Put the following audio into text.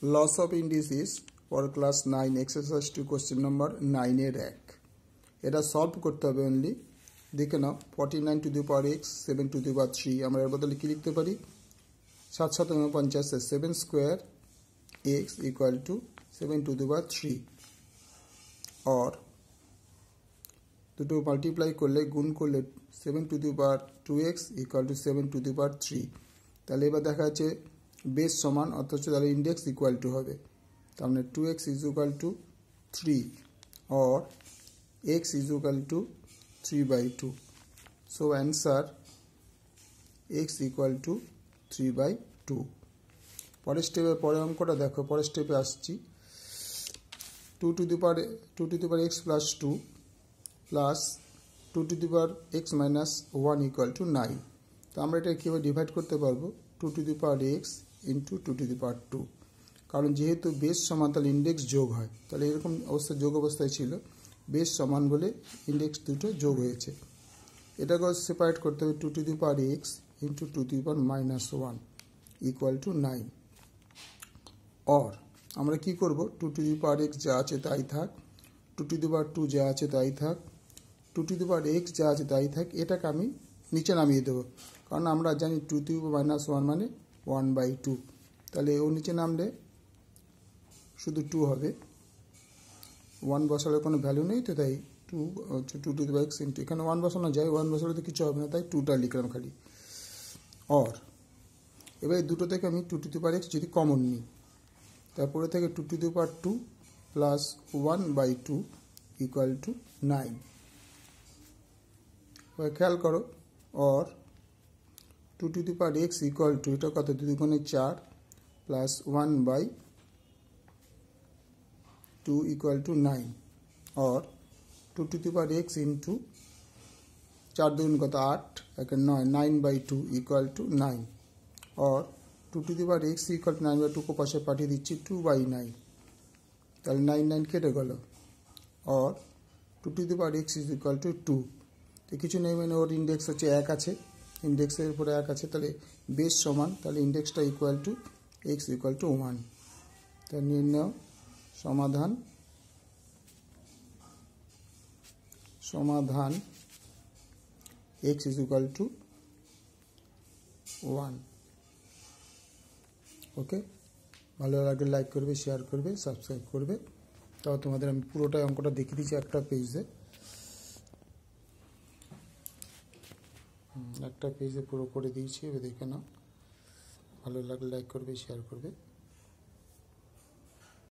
Loss of indices for class 9 exercise 2 question number 9 এর 1 এটা solve করতে হবে অনলি। দেখে নাও 49 to the power x 7 to the power 3 আমরা এর বদলে কি লিখতে পারি 7 7 49 7 square x equal to 7 to the power 3 और দুটো মাল্টিপ্লাই করলে গুণ করলে 7 to the power 2x equal to 7 to the power 3 তাহলে এবার দেখা যাচ্ছে বেস সমান অথচ তাহলে ইন্ডেক্স ইকুয়াল টু হবে তার মানে 2x ইজ ইকুয়াল টু 3 और x is equal to 3/2 so answer x equal to 3/2 পরের স্টেপে পরের অঙ্কটা দেখো পরের স্টেপে আসছি 2 to the power x plus 2 plus 2 to the power x minus 1 equal to 9 তো আমরা এটা কিভাবে ডিভাইড করতে পারবো 2 to the power x into 2 to the power 2 কারণ যেহেতু বেস সমান তাহলে ইন্ডেক্স যোগ হয় তাহলে এরকম অবস্থা যোগ অবস্থায় ছিল বেস সমান বলে ইন্ডেক্স দুটো যোগ হয়েছে এটাকে সেপারেট করতে হবে 2 to the power x into 2 to the power minus 1 equal to 9 और আমরা কি করব 2 to the power x যা আছে তাই থাক 2 to the power 2 যা আছে তাই থাক 2 to the power x যা আছে তাই থাক এটাকে আমি নিচে নামিয়ে দেব কারণ আমরা জানি 2 to the power minus 1 মানে 1/2 তাহলে ও নিচে নামলে শুধু 2 হবে 1 বসালে কোনো ভ্যালু নেই তো তাই 2 to the power x into এখানে 1 বসানো যায় 1 বসালে তো কিছু হবে না তাই 2টা লিখলাম খালি और এবার এই দুটো থেকে আমি 2 to the power x যদি কমন নিই তারপরে থেকে 2 to the power 2 plus 1/2 equal to 9 এবার খেয়াল করো और 2 to the power x equal to এটা কত 2 গুণে 4 plus 1/2 equal to 9 और 2 to the power x into 4 দুগুণ কত 8 একে 9 9/2 equal to 9 और 2 to the power x equal to 9/2 को पासे पाठिए दिच्छी 2/9 তাহলে 9 9 কেটে গেল और 2 to the power x is equal to 2 তো কিছু নেই মানে ওর ইন্ডেক্স হচ্ছে 1 আছে ইন্ডেক্সের উপরে 1 আছে তাহলে বেস সমান তাহলে ইন্ডেক্সটা equal to x equal to 1 তাহলে নির্ণয় সমাধান x is equal to 1 ওকে ভালো লাগলে লাইক করবে শেয়ার করবে সাবস্ক্রাইব করবে তাও তোমাদের আমি পুরোটা অঙ্কটা দেখিয়ে দিয়েছি একটা পেজে পুরো করে দিয়েছি এবার দেখে নাও ভালো লাগলে লাইক করবে শেয়ার করবে